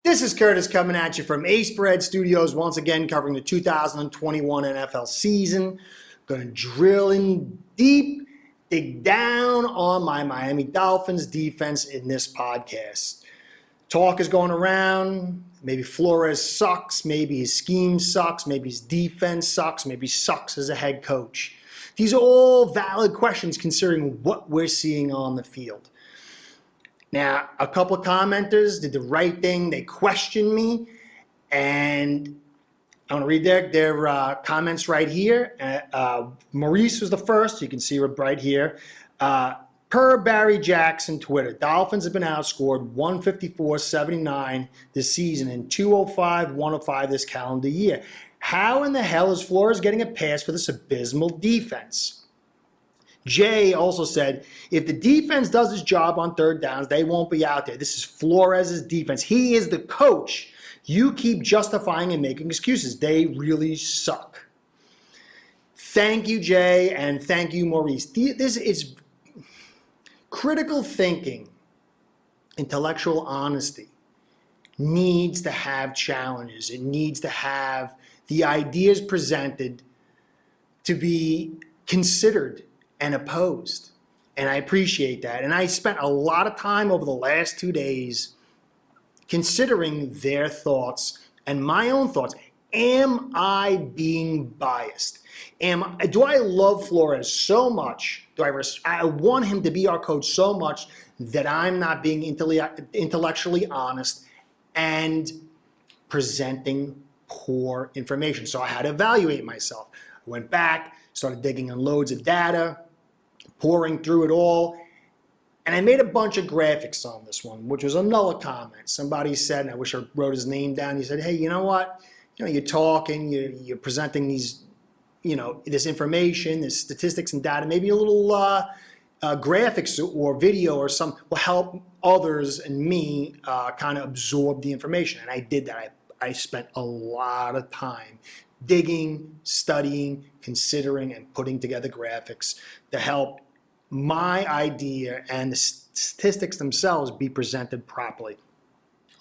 This is Curtis coming at you from Ace Bread Studios, once again covering the 2021 NFL season. Going to drill in deep, dig down on my Miami Dolphins defense in this podcast. Talk is going around. Maybe Flores sucks. Maybe his scheme sucks. Maybe his defense sucks. Maybe he sucks as a head coach. These are all valid questions considering what we're seeing on the field. Now, a couple of commenters did the right thing. They questioned me, and I want to read their comments right here. Maurice was the first. You can see her right here. Per Barry Jackson Twitter, Dolphins have been outscored 154-79 this season and 205-105 this calendar year. How in the hell is Flores getting a pass for this abysmal defense? Jay also said, if the defense does its job on third downs, they won't be out there. This is Flores' defense. He is the coach. You keep justifying and making excuses. They really suck. Thank you, Jay, and thank you, Maurice. This is critical thinking, intellectual honesty needs to have challenges. It needs to have the ideas presented to be considered and opposed. And I appreciate that. And I spent a lot of time over the last 2 days considering their thoughts and my own thoughts. Am I being biased? Do I love Flores so much? I want him to be our coach so much that I'm not being intellectually honest and presenting poor information? So I had to evaluate myself. I went back, started digging in loads of data, pouring through it all, and I made a bunch of graphics on this one, which was another comment. Somebody said, and I wish I wrote his name down, he said, hey, you know what? You're talking, you're presenting these, this information, this statistics and data, maybe a little graphics or video or some will help others and me kind of absorb the information. And I did that. I spent a lot of time digging, studying, considering, and putting together graphics to help my idea and the statistics themselves be presented properly.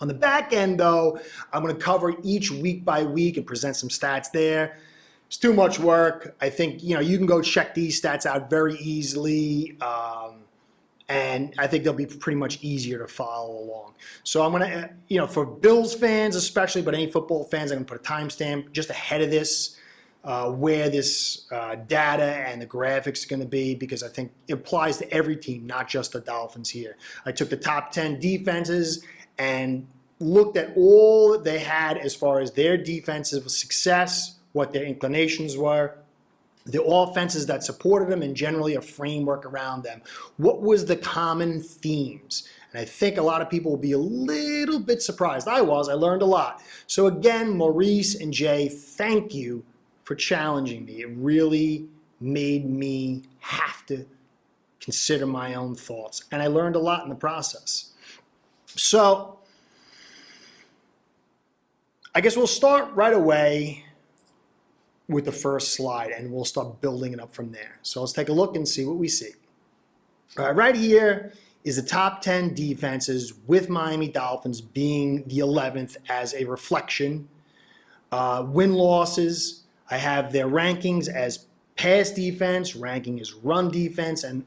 On the back end, though, I'm going to cover each week by week and present some stats there. It's too much work. I think, you can go check these stats out very easily, and I think they'll be pretty much easier to follow along. So I'm going to, for Bills fans especially, but any football fans, I'm going to put a timestamp just ahead of this, where this data and the graphics are going to be, because I think it applies to every team, not just the Dolphins here. I took the top 10 defenses and looked at all that they had as far as their defensive success, what their inclinations were, the offenses that supported them, and generally a framework around them. What was the common themes? And I think a lot of people will be a little bit surprised. I learned a lot. So again, Maurice and Jay, thank you for challenging me. It really made me have to consider my own thoughts. And I learned a lot in the process. So I guess we'll start right away with the first slide, and we'll start building it up from there. So let's take a look and see what we see. All right here is the top 10 defenses, with Miami Dolphins being the 11th as a reflection. Win-losses, I have their rankings as pass defense, ranking as run defense, and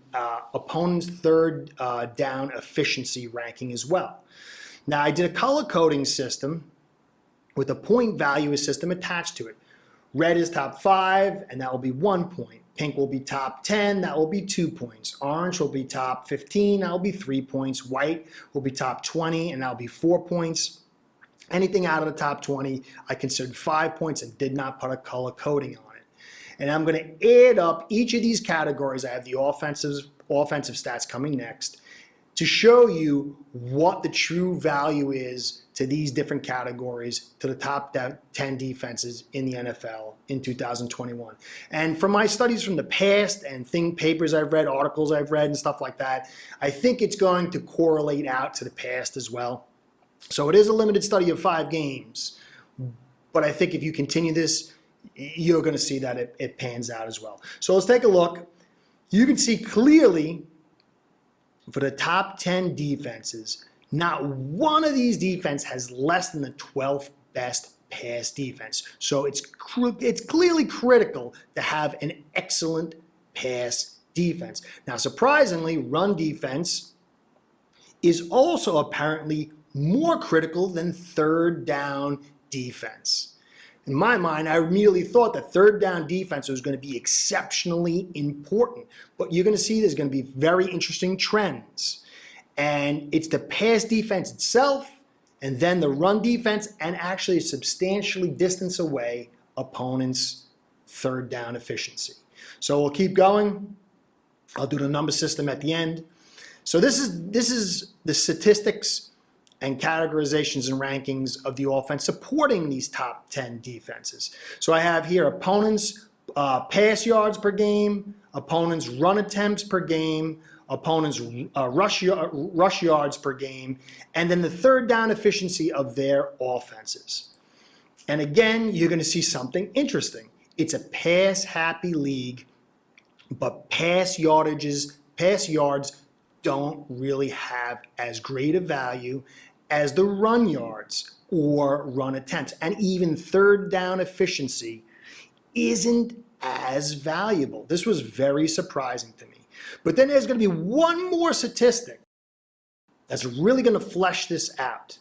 opponent's third down efficiency ranking as well. Now, I did a color coding system with a point value system attached to it. Red is top 5, and that will be 1 point. Pink will be top 10, that will be 2 points. Orange will be top 15, that will be 3 points. White will be top 20, and that will be 4 points. Anything out of the top 20, I considered 5 points and did not put a color coding on it. And I'm going to add up each of these categories. I have the offensive stats coming next to show you what the true value is to these different categories, to the top 10 defenses in the NFL in 2021. And from my studies from the past and papers I've read, articles I've read and stuff like that, I think it's going to correlate out to the past as well. So it is a limited study of 5 games, but I think if you continue this, you're going to see that it pans out as well. So let's take a look. You can see clearly for the top 10 defenses, Not one of these defense has less than the 12th best pass defense. So it's clearly critical to have an excellent pass defense. Now, surprisingly, run defense is also apparently more critical than third down defense. In my mind, I immediately thought that third down defense was going to be exceptionally important. But you're going to see there's going to be very interesting trends. And it's the pass defense itself, and then the run defense, and actually substantially distance away opponents' third down efficiency. So we'll keep going. I'll do the number system at the end. So this is the statistics and categorizations and rankings of the offense supporting these top 10 defenses. So I have here opponents' pass yards per game, opponents' run attempts per game, opponents' rush yards per game, and then the third down efficiency of their offenses. And again, you're going to see something interesting. It's a pass-happy league, but pass yards don't really have as great a value as the run yards or run attempts. And even third down efficiency isn't as valuable. This was very surprising to me. But then there's going to be one more statistic that's really going to flesh this out.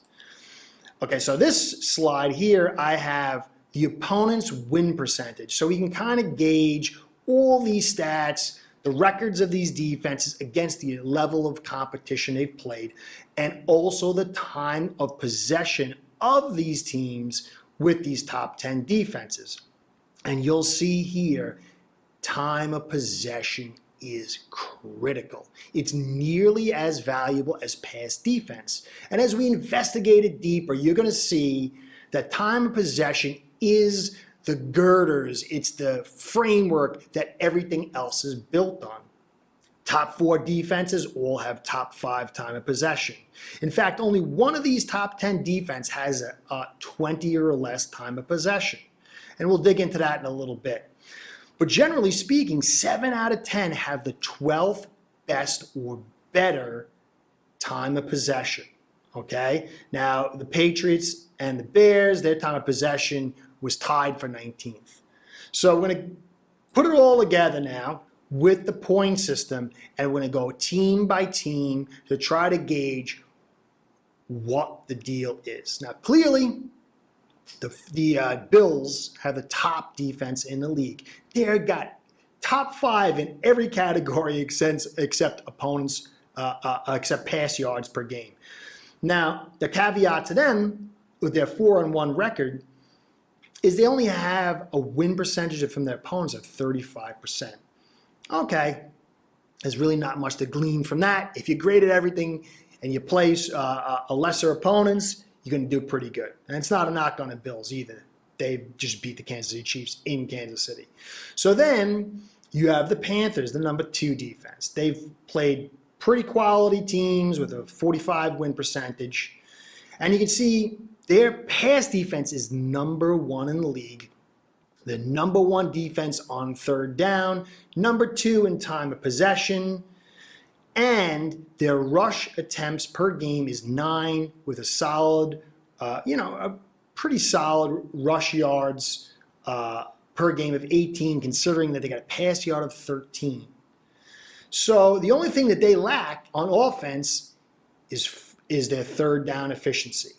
Okay, so this slide here, I have the opponent's win percentage. So we can kind of gauge all these stats, the records of these defenses against the level of competition they've played, and also the time of possession of these teams with these top 10 defenses. And you'll see here, time of possession is critical. It's nearly as valuable as pass defense. And as we investigate it deeper, you're going to see that time of possession is the girders, it's the framework that everything else is built on. Top 4 defenses all have top 5 time of possession. In fact, only one of these top 10 defense has a 20 or less time of possession. And we'll dig into that in a little bit. But generally speaking, 7 out of 10 have the 12th best or better time of possession. Okay? Now, the Patriots and the Bears, their time of possession was tied for 19th. So we're going to put it all together now with the point system, and we're going to go team by team to try to gauge what the deal is. Now, clearly, the Bills have the top defense in the league. They've got top 5 in every category except opponents, except pass yards per game. Now, the caveat to them with their 4-1 record is they only have a win percentage from their opponents of 35%. Okay, there's really not much to glean from that. If you graded everything and you place a lesser opponents, you're going to do pretty good. And it's not a knock on the Bills either. They just beat the Kansas City Chiefs in Kansas City. So then you have the Panthers, the number 2 defense. They've played pretty quality teams with a 45 win percentage. And you can see their pass defense is number 1 in the league. The number 1 defense on third down, number 2 in time of possession, and their rush attempts per game is 9 with a solid, a pretty solid rush yards per game of 18, considering that they got a pass yard of 13. So the only thing that they lack on offense is their third down efficiency.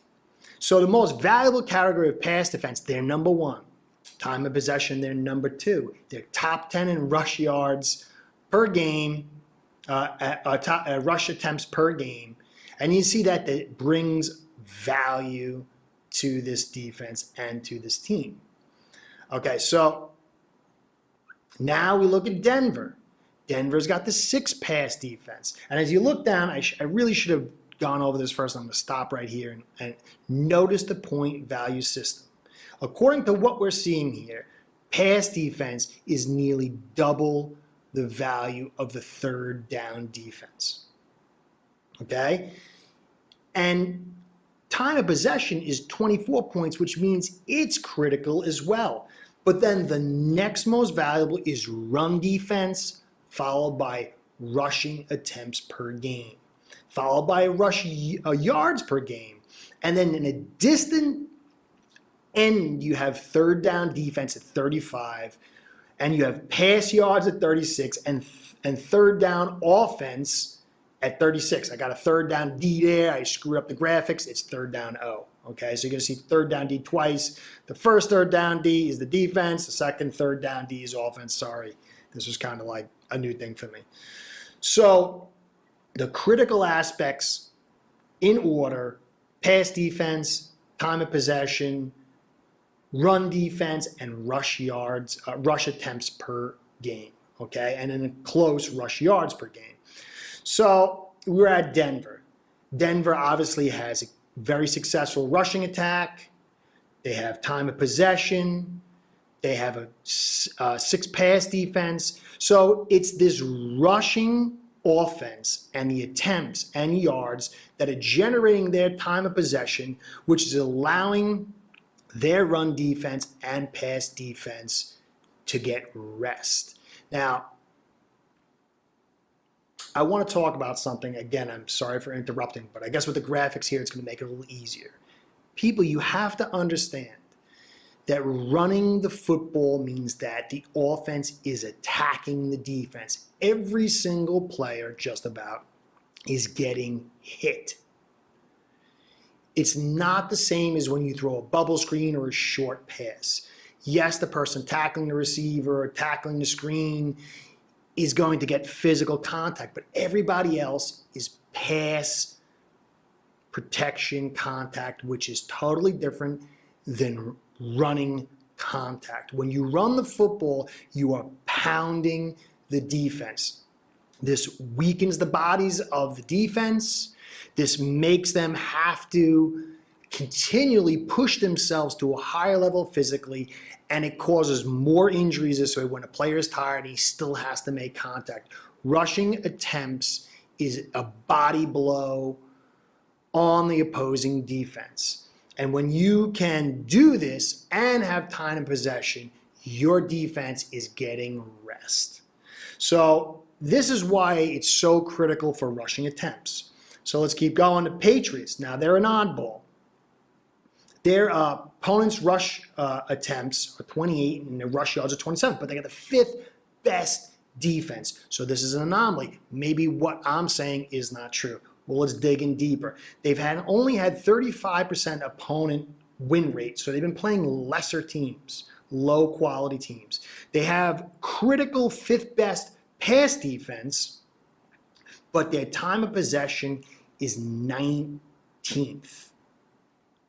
So the most valuable category of pass defense, they're number 1. Time of possession, they're number 2. They're top 10 in rush yards per game, rush attempts per game. And you see that it brings value to this defense and to this team. Okay, so now we look at Denver. Denver's got the 6th pass defense. And as you look down, I really should have gone over this first. I'm going to stop right here and notice the point value system. According to what we're seeing here, pass defense is nearly double the value of the third down defense. Okay? And time of possession is 24 points, which means it's critical as well. But then the next most valuable is run defense, followed by rushing attempts per game. followed by yards per game. And then in a distant end, you have third down defense at 35, and you have pass yards at 36, and third down offense at 36. I got a third down D there. I screwed up the graphics. It's third down O. Okay, so you're going to see third down D twice. The first third down D is the defense. The second third down D is offense. Sorry, this was kind of like a new thing for me. So the critical aspects in order: pass defense, time of possession, run defense, and rush attempts per game. Okay, and then a close rush yards per game. So we're at Denver. Denver obviously has a very successful rushing attack. They have time of possession. They have a 6-pass defense. So it's this rushing offense and the attempts and yards that are generating their time of possession, which is allowing their run defense and pass defense to get rest. Now, I want to talk about something. Again, I'm sorry for interrupting, but I guess with the graphics here, it's going to make it a little easier. People, you have to understand that running the football means that the offense is attacking the defense. Every single player, just about, is getting hit. It's not the same as when you throw a bubble screen or a short pass. Yes, the person tackling the receiver or tackling the screen is going to get physical contact, but everybody else is pass protection contact, which is totally different than running contact. When you run the football, you are pounding the defense. This weakens the bodies of the defense. This makes them have to continually push themselves to a higher level physically, and it causes more injuries this way. When a player is tired, he still has to make contact. Rushing attempts is a body blow on the opposing defense. And when you can do this and have time and possession, your defense is getting rest. So this is why it's so critical for rushing attempts. So let's keep going. The Patriots, now they're an oddball. Their opponents' rush attempts are 28 and their rush yards are 27, but they got the 5th best defense. So this is an anomaly. Maybe what I'm saying is not true. Well, let's dig in deeper. They've only had 35% opponent win rate, so they've been playing lesser teams, low quality teams. They have critical 5th best pass defense, but their time of possession is 19th.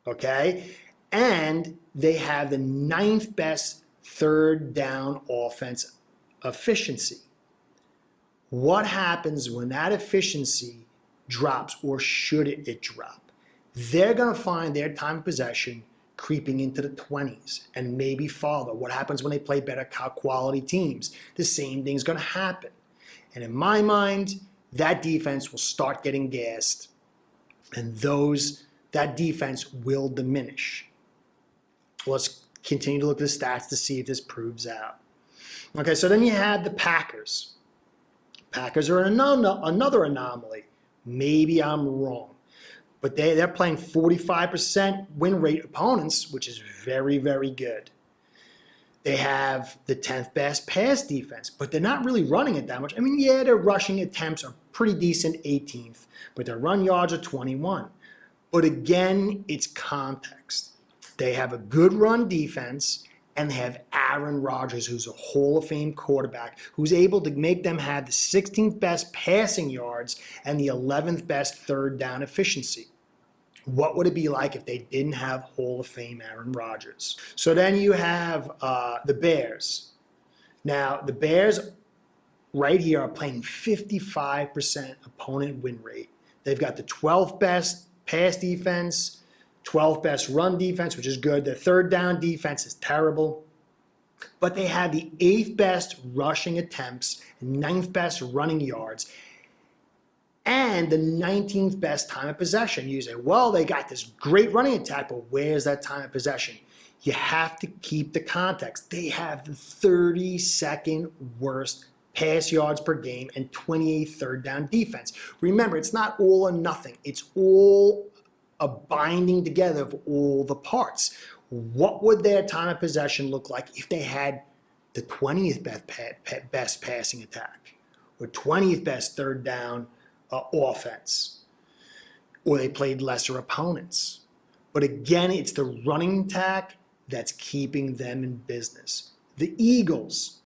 Okay? And they have the 9th best third down offense efficiency. What happens when that efficiency drops, or should it drop? They're going to find their time of possession creeping into the 20s and maybe farther. What happens when they play better quality teams? The same thing's going to happen. And in my mind, that defense will start getting gassed, and that defense will diminish. Let's continue to look at the stats to see if this proves out. Okay, so then you have the Packers. Packers are another anomaly. Maybe I'm wrong. But they're playing 45% win rate opponents, which is very, very good. They have the 10th best pass defense, but they're not really running it that much. I mean, yeah, their rushing attempts are pretty decent, 18th, but their run yards are 21. But again, it's context. They have a good run defense, and they have Aaron Rodgers, who's a Hall of Fame quarterback, who's able to make them have the 16th best passing yards and the 11th best third down efficiency. What would it be like if they didn't have Hall of Fame Aaron Rodgers? So then you have the Bears. Now, the Bears right here are playing 55% opponent win rate. They've got the 12th best pass defense, 12th best run defense, which is good. Their third down defense is terrible. But they have the 8th best rushing attempts, 9th best running yards, and the 19th best time of possession. You say, well, they got this great running attack, but where's that time of possession? You have to keep the context. They have the 32nd worst pass yards per game, and 28 third down defense. Remember, it's not all or nothing. It's all a binding together of all the parts. What would their time of possession look like if they had the 20th best passing attack or 20th best third down offense, or they played lesser opponents? But again, it's the running attack that's keeping them in business. The Eagles,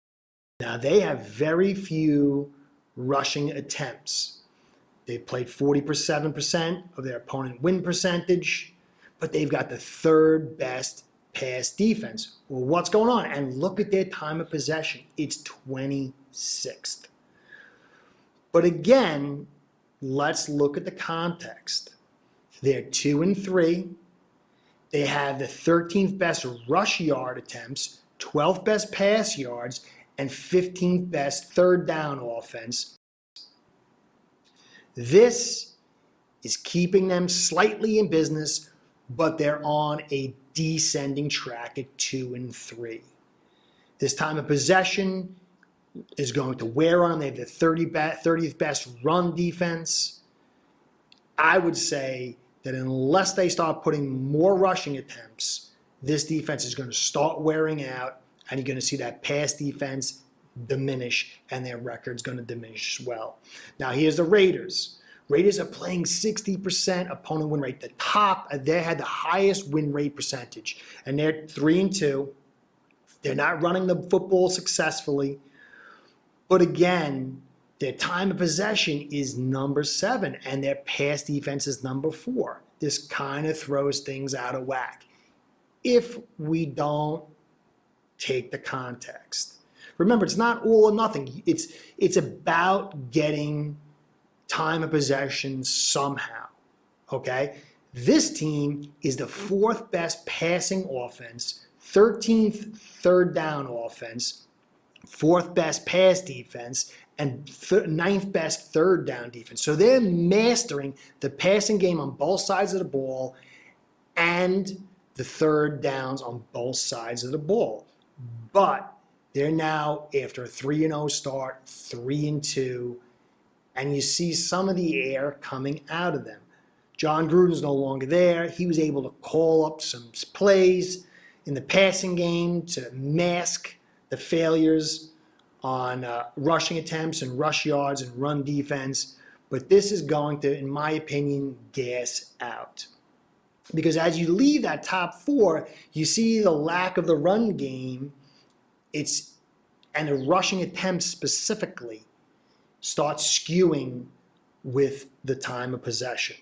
now they have very few rushing attempts. They've played 47% of their opponent win percentage, but they've got the third best pass defense. Well, what's going on? And look at their time of possession. It's 26th. But again, let's look at the context. They're 2-3. They have the 13th best rush yard attempts, 12th best pass yards, and 15th best third down offense. This is keeping them slightly in business, but they're on a descending track at 2-3. This time of possession is going to wear on them. They have the 30th best run defense. I would say that unless they start putting more rushing attempts, this defense is going to start wearing out, and you're going to see that pass defense diminish, and their record's going to diminish as well. Now, here's the Raiders. Raiders are playing 60% opponent win rate. The top, they had the highest win rate percentage, and they're 3-2. They're not running the football successfully. But again, their time of possession is number 7, and their pass defense is number 4. This kind of throws things out of whack if we don't take the context. Remember, it's not all or nothing. It's about getting time of possession somehow, okay? This team is the 4th best passing offense, 13th third down offense, 4th best pass defense, and 9th best third down defense. So they're mastering the passing game on both sides of the ball and the third downs on both sides of the ball. But they're now, after a 3-0 start, 3-2, and you see some of the air coming out of them. John Gruden's no longer there. He was able to call up some plays in the passing game to mask the failures on rushing attempts and rush yards and run defense. But this is going to, in my opinion, gas out. Because as you leave that top 4, you see the lack of the run game. And the rushing attempts specifically start skewing with the time of possession.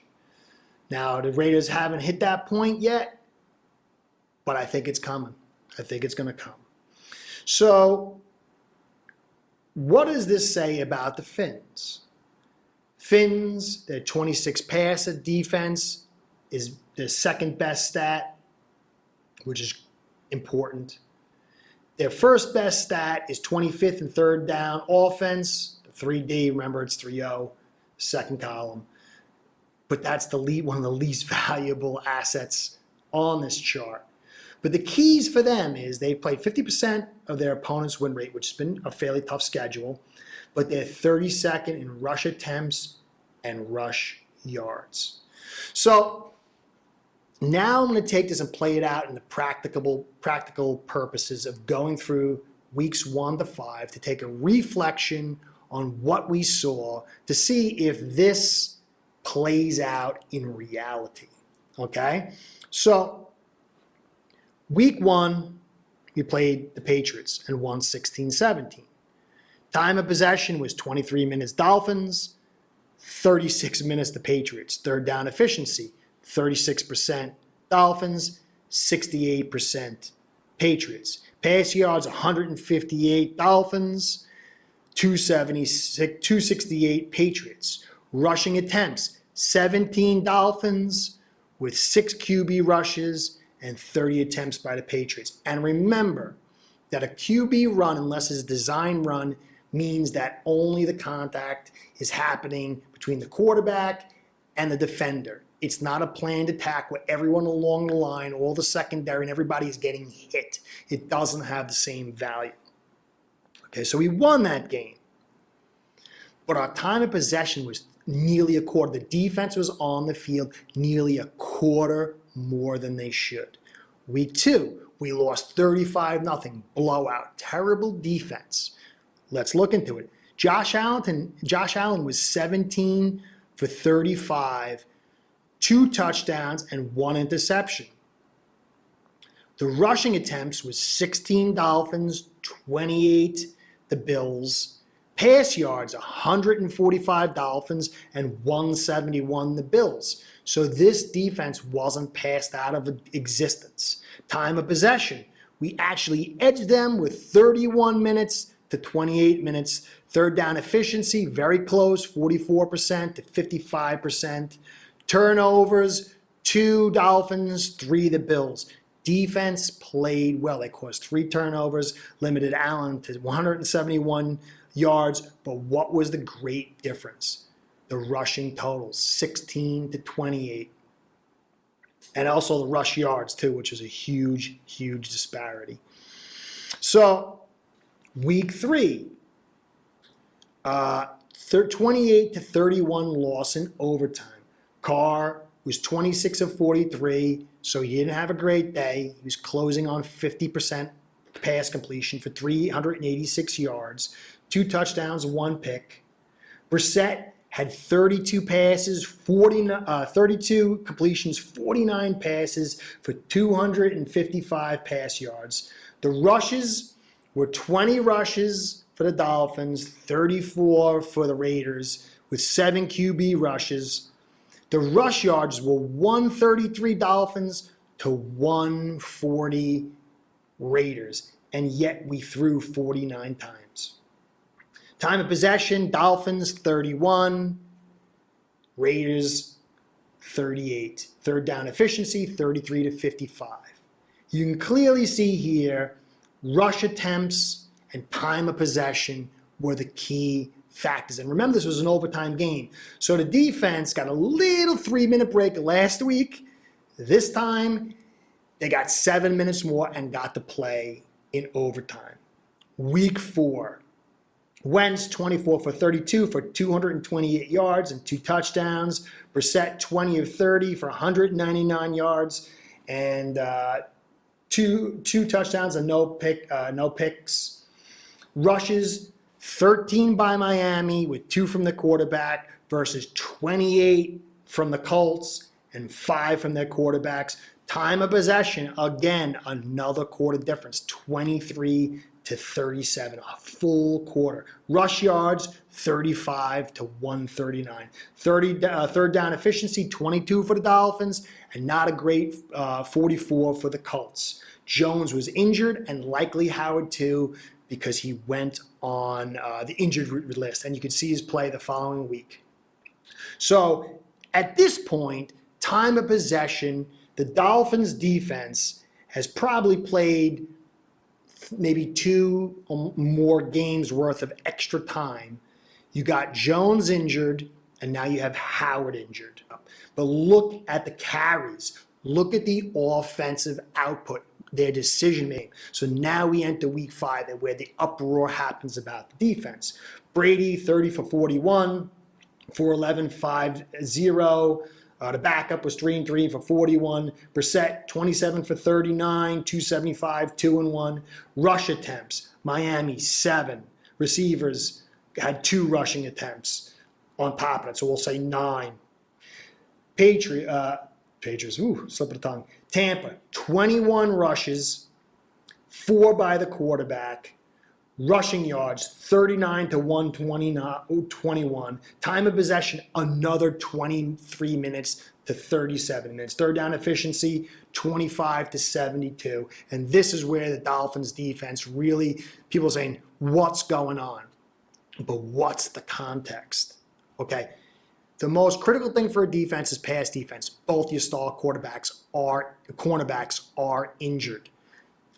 Now, the Raiders haven't hit that point yet, but I think it's coming. I think it's going to come. So, what does this say about the Phins? Phins, their 26 passer defense is their second best stat, which is important. Their first best stat is 25th and third down offense, 3D, remember it's 3-0, second column. But that's one of the least valuable assets on this chart. But the keys for them is they played 50% of their opponent's win rate, which has been a fairly tough schedule, but they're 32nd in rush attempts and rush yards. So now I'm going to take this and play it out in the practical purposes of going through weeks 1 to 5 to take a reflection on what we saw to see if this plays out in reality. Okay? So, week 1, we played the Patriots and won 16-17. Time of possession was 23 minutes Dolphins, 36 minutes the Patriots. Third down efficiency, 36% Dolphins, 68% Patriots. Pass yards, 158 Dolphins, 268 Patriots. Rushing attempts, 17 Dolphins with 6 QB rushes and 30 attempts by the Patriots. And remember that a QB run, unless it's a design run, means that only the contact is happening between the quarterback and the defender. It's not a planned attack where everyone along the line, all the secondary, and everybody is getting hit. It doesn't have the same value. Okay, so we won that game. but our time of possession was nearly a quarter. The defense was on the field nearly a quarter more than they should. Week 2, we lost 35-0, blowout, terrible defense. Let's look into it. Josh Allen was 17 for 35, 2 touchdowns and 1 interception. The rushing attempts was 16 Dolphins, 28 the Bills. Pass yards, 145 Dolphins and 171 the Bills. So this defense wasn't passed out of existence. Time of possession, we actually edged them with 31 minutes to 28 minutes. Third down efficiency, very close, 44% to 55%. Turnovers, 2 Dolphins, 3 the Bills. Defense played well. They caused 3 turnovers, limited Allen to 171 yards. But what was the great difference? The rushing totals, 16 to 28. And also the rush yards too, which is a huge, huge disparity. So week 3, 28 to 31 loss in overtime. Carr was 26 of 43, so he didn't have a great day. He was closing on 50% pass completion for 386 yards, 2 touchdowns, 1 pick. Brissett had 32 passes, 32 completions, 49 passes for 255 pass yards. The rushes were 20 rushes for the Dolphins, 34 for the Raiders, with 7 QB rushes. The rush yards were 133 Dolphins to 140 Raiders, and yet we threw 49 times. Time of possession, Dolphins 31, Raiders 38. Third down efficiency, 33 to 55. You can clearly see here, rush attempts and time of possession were the key factors. And remember, this was an overtime game. So the defense got a little 3-minute break last week. This time, they got 7 minutes more and got to play in overtime. Week 4, Wentz 24 for 32 for 228 yards and 2 touchdowns. Brissett 20 of 30 for 199 yards and two touchdowns and no picks. Rushes 13 by Miami with 2 from the quarterback versus 28 from the Colts and 5 from their quarterbacks. Time of possession, again, another quarter difference, 23 to 37, a full quarter. Rush yards, 35 to 139. Third down efficiency, 22 for the Dolphins, and not a great 44 for the Colts. Jones was injured, and likely Howard too, because he went on the injured list, and you could see his play the following week. So at this point, time of possession, the Dolphins defense has probably played maybe 2 or more games worth of extra time. You got Jones injured, and now you have Howard injured. But look at the carries. Look at the offensive output, their decision making. So now we enter week 5 where the uproar happens about the defense. Brady, 30 for 41, 411, 5-0. The backup was 3-3 for 41. Brissett, 27 for 39, 275, 2-1. Rush attempts, Miami, 7. Receivers had 2 rushing attempts on top of it, so we'll say 9. Patriots, slip of the tongue. Tampa, 21 rushes, 4 by the quarterback. Rushing yards, 39 to 121. Time of possession, another 23 minutes to 37 minutes. Third down efficiency, 25 to 72. And this is where the Dolphins defense really, people are saying, what's going on? But what's the context? Okay. The most critical thing for a defense is pass defense. Both your star cornerbacks are injured.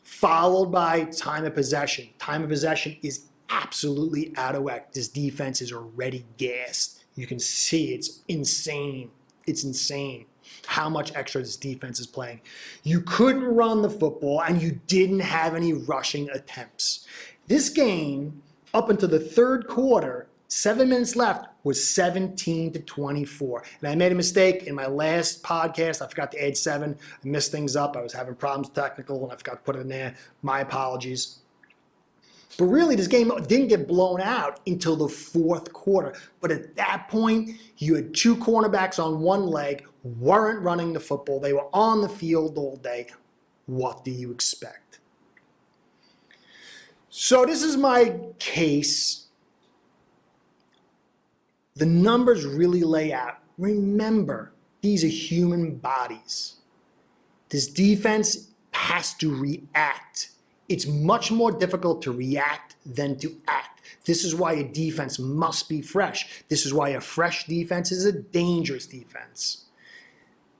Followed by time of possession. Time of possession is absolutely out of whack. This defense is already gassed. You can see it's insane. It's insane how much extra this defense is playing. You couldn't run the football, and you didn't have any rushing attempts. This game, up until the third quarter, 7 minutes left was 17-24. And I made a mistake in my last podcast. I forgot to add 7. I messed things up. I was having problems technical and I forgot to put it in there. My apologies. But really, this game didn't get blown out until the fourth quarter. But at that point, you had 2 cornerbacks on one leg, weren't running the football. They were on the field all day. What do you expect? So this is my case. The numbers really lay out. Remember, these are human bodies. This defense has to react. It's much more difficult to react than to act. This is why a defense must be fresh. This is why a fresh defense is a dangerous defense.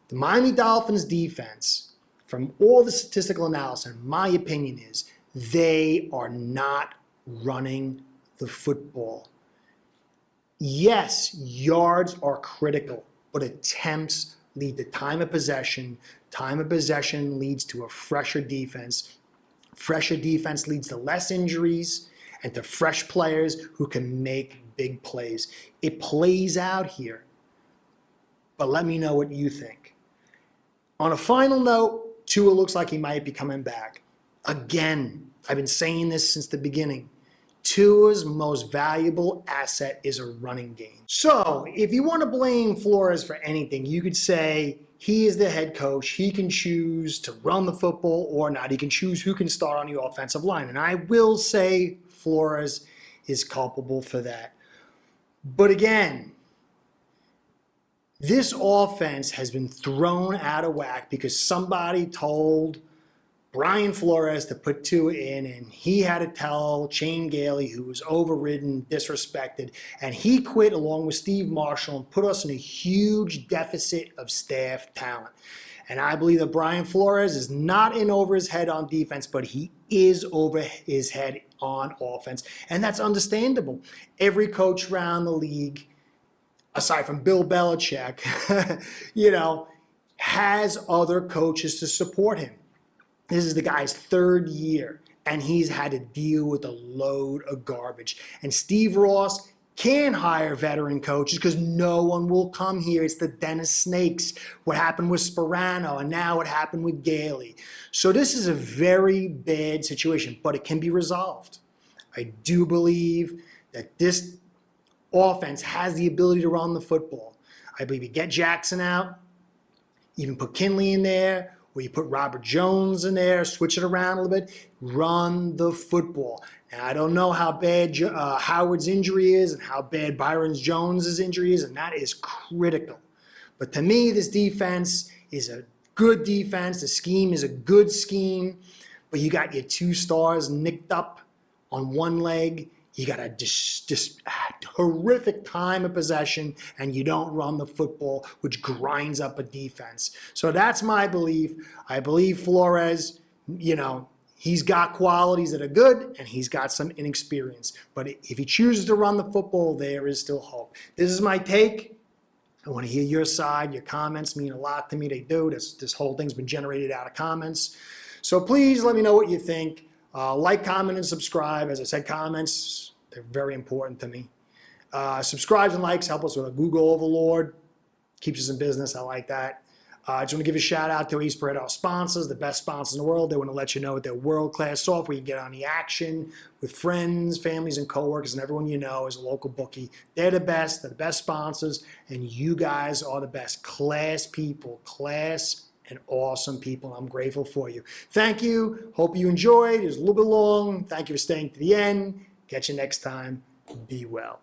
The Miami Dolphins defense, from all the statistical analysis, my opinion is they are not running the football. Yes, yards are critical, but attempts lead to time of possession. Time of possession leads to a fresher defense. Fresher defense leads to less injuries and to fresh players who can make big plays. It plays out here, but let me know what you think. On a final note, Tua looks like he might be coming back. Again, I've been saying this since the beginning. Tua's most valuable asset is a running game. So if you want to blame Flores for anything, you could say he is the head coach. He can choose to run the football or not. He can choose who can start on the offensive line. And I will say Flores is culpable for that. But again, this offense has been thrown out of whack because somebody told Brian Flores to put Tua in, and he had to tell Shane Gailey, who was overridden, disrespected, and he quit along with Steve Marshall and put us in a huge deficit of staff talent. And I believe that Brian Flores is not in over his head on defense, but he is over his head on offense, and that's understandable. Every coach around the league, aside from Bill Belichick, has other coaches to support him. This is the guy's 3rd year, and he's had to deal with a load of garbage. And Steve Ross can hire veteran coaches because no one will come here. It's the den of snakes. What happened with Sperano, and now what happened with Gailey. So this is a very bad situation, but it can be resolved. I do believe that this offense has the ability to run the football. I believe you get Jackson out, even put Kinley in there, or you put Robert Jones in there, switch it around a little bit, run the football. Now, I don't know how bad Howard's injury is and how bad Byron Jones' injury is, and that is critical. But to me, this defense is a good defense. The scheme is a good scheme, but you got your 2 stars nicked up on one leg. You got a just horrific time of possession, and you don't run the football, which grinds up a defense. So that's my belief. I believe Flores, he's got qualities that are good, and he's got some inexperience. But if he chooses to run the football, there is still hope. This is my take. I want to hear your side. Your comments mean a lot to me. They do. This whole thing's been generated out of comments. So please let me know what you think. Like, comment, and subscribe. As I said, comments, they're very important to me. Subscribes and likes help us with a Google overlord. Keeps us in business. I like that. I just want to give a shout out to eSpread, our sponsors, the best sponsors in the world. They want to let you know that they're world-class software. You can get on the action with friends, families, and coworkers, and everyone you know is a local bookie. They're the best. They're the best sponsors, and you guys are the best. Class people, class and awesome people. I'm grateful for you. Thank you. Hope you enjoyed. It was a little bit long. Thank you for staying to the end. Catch you next time. Be well.